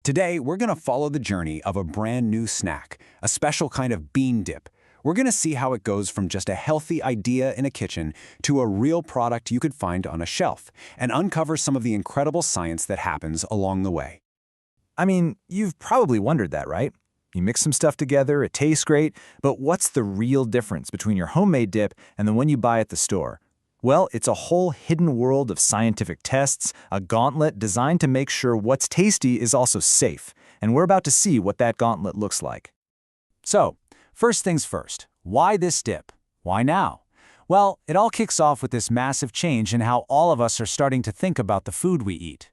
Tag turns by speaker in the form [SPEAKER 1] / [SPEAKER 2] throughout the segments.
[SPEAKER 1] Today, we're going to follow the journey of a brand new snack, a special kind of bean dip. We're going to see how it goes from just a healthy idea in a kitchen to a real product you could find on a shelf, and uncover some of the incredible science that happens along the way.
[SPEAKER 2] I mean, you've probably wondered that, right? You mix some stuff together, it tastes great, but what's the real difference between your homemade dip and the one you buy at the store? Well, it's a whole hidden world of scientific tests, a gauntlet designed to make sure what's tasty is also safe, and we're about to see what that gauntlet looks like.
[SPEAKER 1] So, first things first, why this dip? Why now? Well, it all kicks off with this massive change in how all of us are starting to think about the food we eat.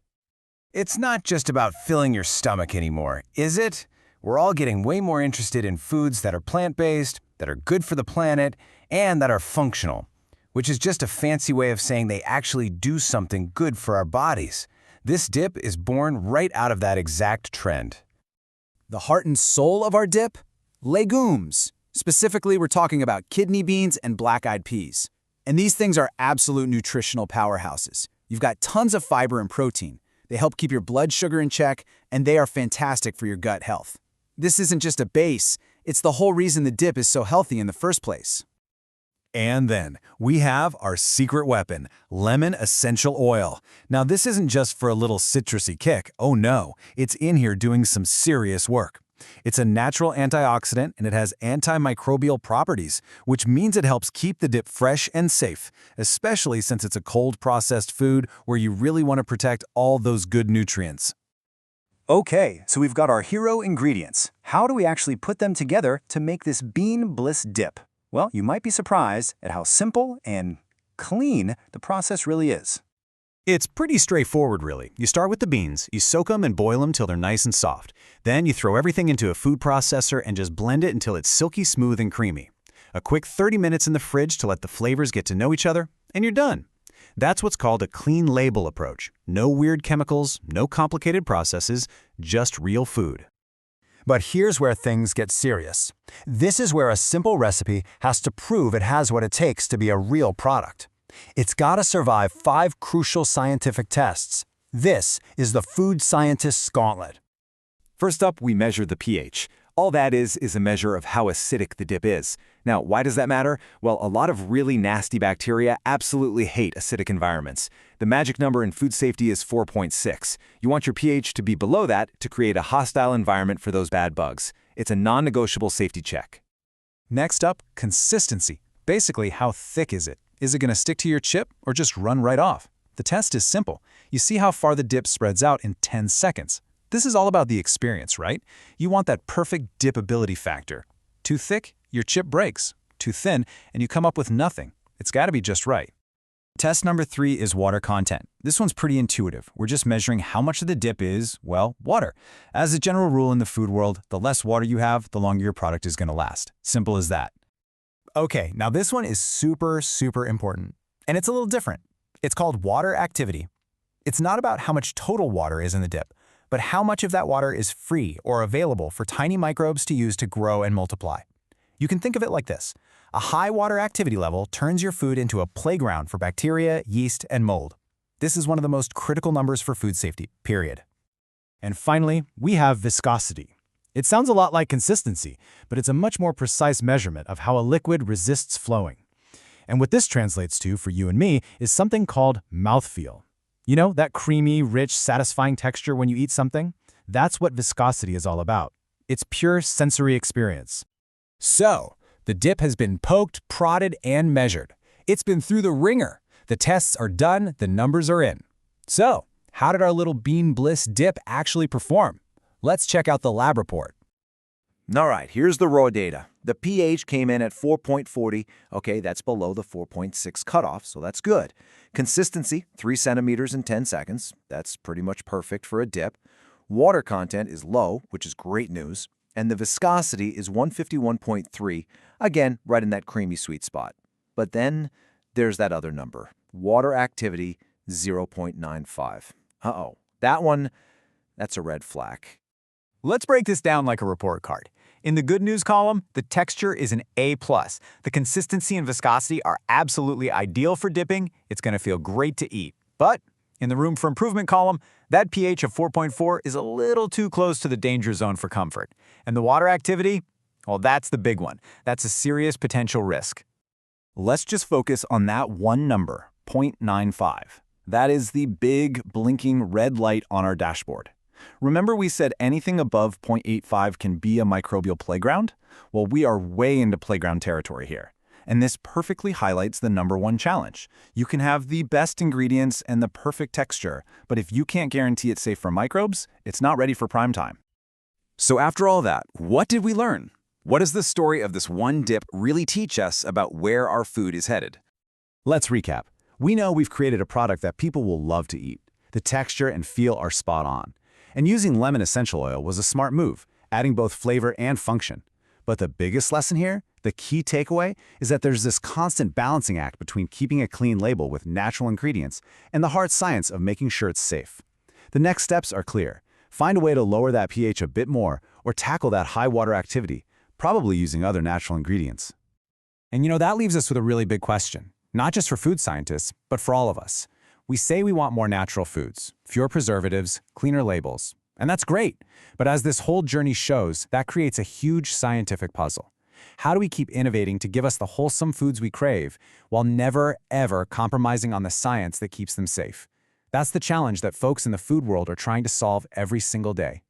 [SPEAKER 3] It's not just about filling your stomach anymore, is it? We're all getting way more interested in foods that are plant-based, that are good for the planet, and that are functional, which is just a fancy way of saying they actually do something good for our bodies. This dip is born right out of that exact trend.
[SPEAKER 4] The heart and soul of our dip? Legumes. Specifically, we're talking about kidney beans and black-eyed peas. And these things are absolute nutritional powerhouses. You've got tons of fiber and protein. They help keep your blood sugar in check, and they are fantastic for your gut health. This isn't just a base, it's the whole reason the dip is so healthy in the first place.
[SPEAKER 5] And then we have our secret weapon, lemon essential oil. Now this isn't just for a little citrusy kick, oh no, it's in here doing some serious work. It's a natural antioxidant and it has antimicrobial properties, which means it helps keep the dip fresh and safe, especially since it's a cold processed food where you really want to protect all those good nutrients.
[SPEAKER 2] Okay, so we've got our hero ingredients. How do we actually put them together to make this bean bliss dip? Well, you might be surprised at how simple and clean the process really is.
[SPEAKER 5] It's pretty straightforward, really. You start with the beans, you soak them and boil them till they're nice and soft. Then you throw everything into a food processor and just blend it until it's silky smooth and creamy. A quick 30 minutes in the fridge to let the flavors get to know each other, and you're done. That's what's called a clean label approach. No weird chemicals, no complicated processes, just real food.
[SPEAKER 6] But here's where things get serious. This is where a simple recipe has to prove it has what it takes to be a real product. It's got to survive 5 crucial scientific tests. This is the food scientist's gauntlet.
[SPEAKER 2] First up, we measure the pH. All that is a measure of how acidic the dip is. Now, why does that matter? Well, a lot of really nasty bacteria absolutely hate acidic environments. The magic number in food safety is 4.6. You want your pH to be below that to create a hostile environment for those bad bugs. It's a non-negotiable safety check.
[SPEAKER 4] Next up, consistency. Basically, how thick is it? Is it going to stick to your chip or just run right off? The test is simple. You see how far the dip spreads out in 10 seconds. This is all about the experience, right? You want that perfect dipability factor. Too thick, your chip breaks. Too thin, and you come up with nothing. It's got to be just right. Test number 3 is water content. This one's pretty intuitive. We're just measuring how much of the dip is, well, water. As a general rule in the food world, the less water you have, the longer your product is going to last. Simple as that.
[SPEAKER 6] Okay, now this one is super important, and it's a little different. It's called water activity. It's not about how much total water is in the dip, but how much of that water is free or available for tiny microbes to use to grow and multiply. You can think of it like this. A high water activity level turns your food into a playground for bacteria, yeast, and mold. This is one of the most critical numbers for food safety, period.
[SPEAKER 5] And finally, we have viscosity. It sounds a lot like consistency, but it's a much more precise measurement of how a liquid resists flowing. And what this translates to, for you and me, is something called mouthfeel. You know, that creamy, rich, satisfying texture when you eat something? That's what viscosity is all about. It's pure sensory experience.
[SPEAKER 1] So, the dip has been poked, prodded, and measured. It's been through the ringer. The tests are done, the numbers are in. So, how did our little bean bliss dip actually perform? Let's check out the lab report.
[SPEAKER 2] All right, here's the raw data. The pH came in at 4.40. Okay, that's below the 4.6 cutoff, so that's good. Consistency, 3 centimeters in 10 seconds. That's pretty much perfect for a dip. Water content is low, which is great news. And the viscosity is 151.3, again, right in that creamy sweet spot. But then there's that other number, water activity, 0.95. Uh-oh, that's a red flag.
[SPEAKER 4] Let's break this down like a report card. In the good news column, the texture is an A+. The consistency and viscosity are absolutely ideal for dipping. It's going to feel great to eat. But in the room for improvement column,
[SPEAKER 6] That pH of 4.4 is a little too close to the danger zone for comfort. And the water activity? Well, that's the big one. That's a serious potential risk.
[SPEAKER 2] Let's just focus on that one number, 0.95. That is the big, blinking red light on our dashboard. Remember we said anything above 0.85 can be a microbial playground? Well, we are way into playground territory here. And this perfectly highlights the #1 challenge. You can have the best ingredients and the perfect texture, but if you can't guarantee it's safe for microbes, it's not ready for prime time.
[SPEAKER 1] So after all that, what did we learn? What does the story of this one dip really teach us about where our food is headed?
[SPEAKER 5] Let's recap. We know we've created a product that people will love to eat. The texture and feel are spot on. And using lemon essential oil was a smart move, adding both flavor and function. But the biggest lesson here, the key takeaway, is that there's this constant balancing act between keeping a clean label with natural ingredients and the hard science of making sure it's safe. The next steps are clear. Find a way to lower that pH a bit more or tackle that high water activity, probably using other natural ingredients.
[SPEAKER 3] And that leaves us with a really big question, not just for food scientists, but for all of us. We say we want more natural foods, fewer preservatives, cleaner labels, and that's great. But as this whole journey shows, that creates a huge scientific puzzle. How do we keep innovating to give us the wholesome foods we crave while never, ever compromising on the science that keeps them safe? That's the challenge that folks in the food world are trying to solve every single day.